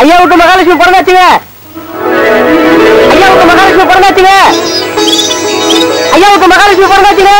ஐயாவுக்கு மகாலட்சுமி பிறந்தாச்சுங்க. ஐயாவுக்கு மகாலட்சுமி பிறந்தாச்சுங்க. ஐயாவுக்கு மகாலட்சுமி பிறந்தாச்சுங்க.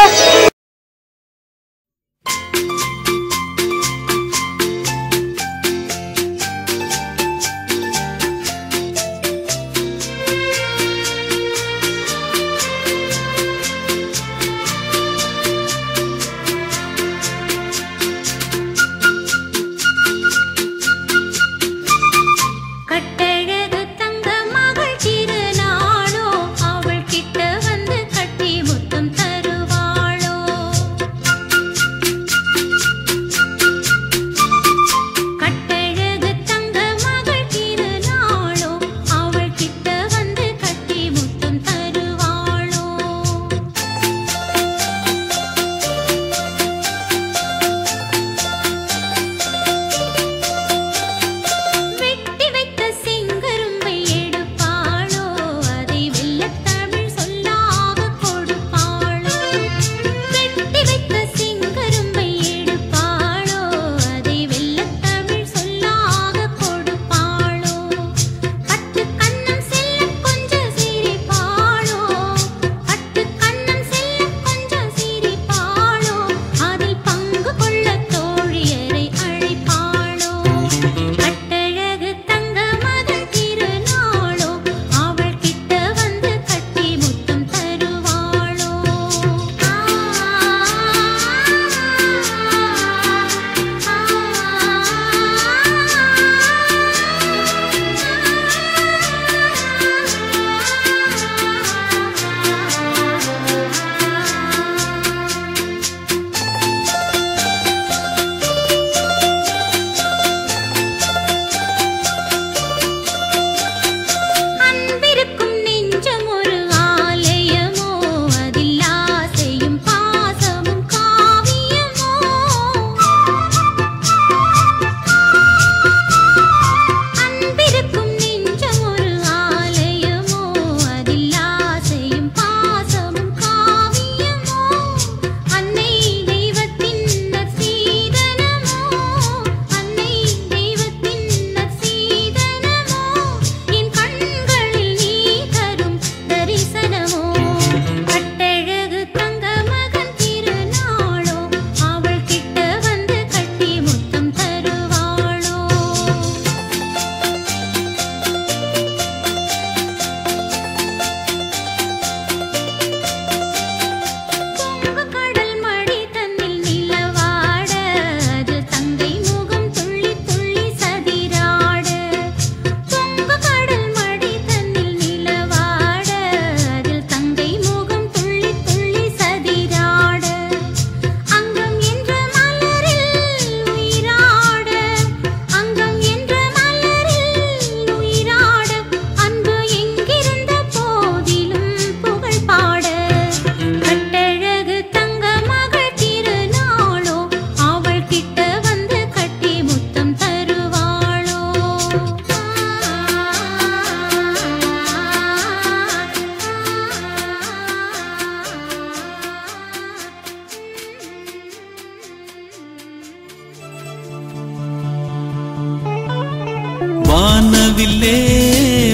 வானவில்லே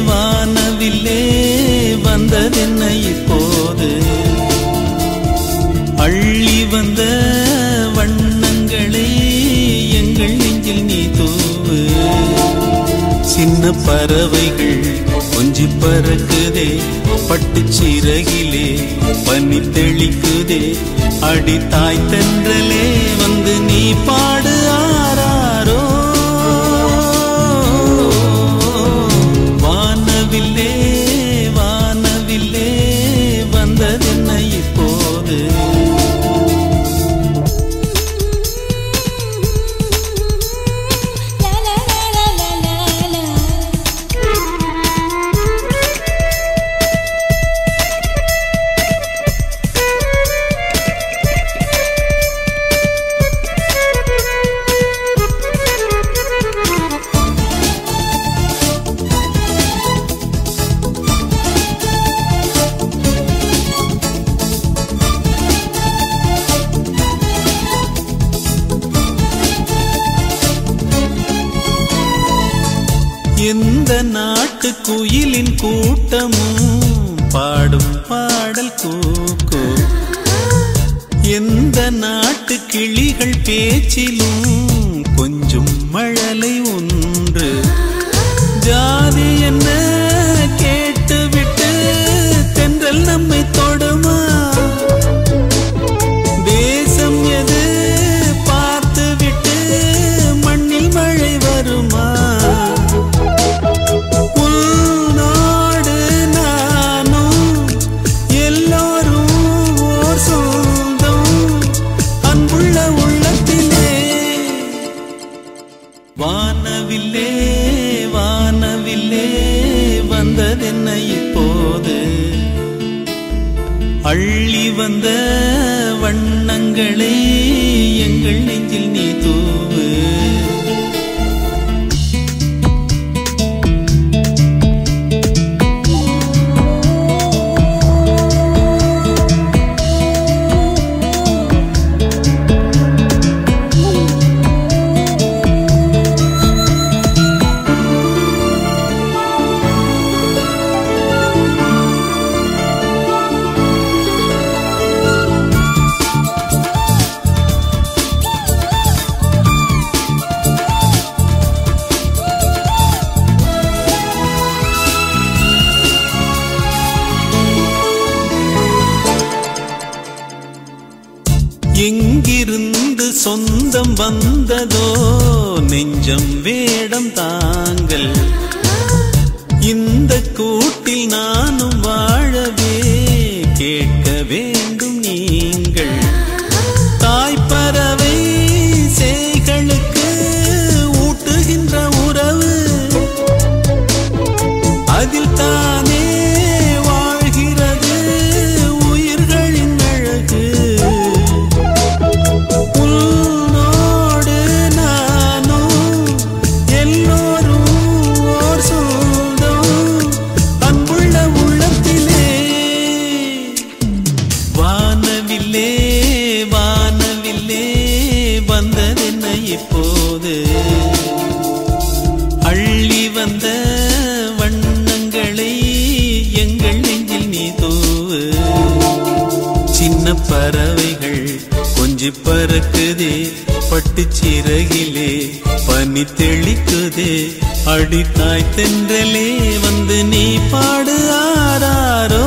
வானவில்லே வந்ததென்ன இப்போது அள்ளி வந்த வண்ணங்களை எங்கள் நெஞ்சில் நீ தூவு சின்ன பறவைகள் கொஞ்சி பறக்குதே பட்டு சிறகிலே பனி தெளிக்குதே அடி தாய் தென்றலே வந்து நீ பாடு ஆராரோ வானவில்லே வானவில்லே வந்ததென்ன இப்போது எந்த நாட்டு குயிலின் கூட்டமும் பாடும் பாடல் கூக்கு, எந்த நாட்டு கிளிகள் பேச்சிலும் கொஞ்சம் மழலை ஒன்று. ஜாதி என்ன கேட்டுவிட்டு தென்றல் நம்மை தொடுமா, தேசம் எது பார்த்துவிட்டு மண்ணில் மழை வருமா. உள்நாடு நானும் எல்லோரும் ஓர் சொந்தம் அன்புள்ள உள்ளத்திலே. வானவில்லே வானவில்லே வந்ததென்ன இப்போது, அள்ளி வந்த வண்ணங்களை எங்கள் நெஞ்சில் நீ தூவு. எங்கிருந்து சொந்தம் வந்ததோ நெஞ்சம் வேடம் தாங்கள், இந்த கூட்டில் நானும் வாழவே கேட்க வேண்டும் நீங்கள். தாய்ப்பறவை சேய்களுக்கு ஊட்டுகின்ற உறவு, அதில் தானே வாழ்கிறது உயிர்களின் அழகு. உன்னோடு நானும் எல்லோரும் ஓர் சொந்தம் அன்புள்ள உள்ளத்திலே. வானவில்லே வானவில்லே வந்ததென்ன இப்போது, அள்ளி வந்த வண்ணங்களை எங்கள் நெஞ்சில் நீ தூவு. சின்ன பறவைகள் கொஞ்சி பறக்குதே, பட்டு சிறகிலே பனி தெளிக்குதே, அடித்தாய் தென்றலே வந்து நீ பாடு ஆராரோ.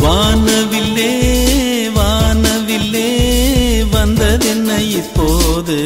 வானவில்லே வானவில்லே வந்ததென்ன இப்போது.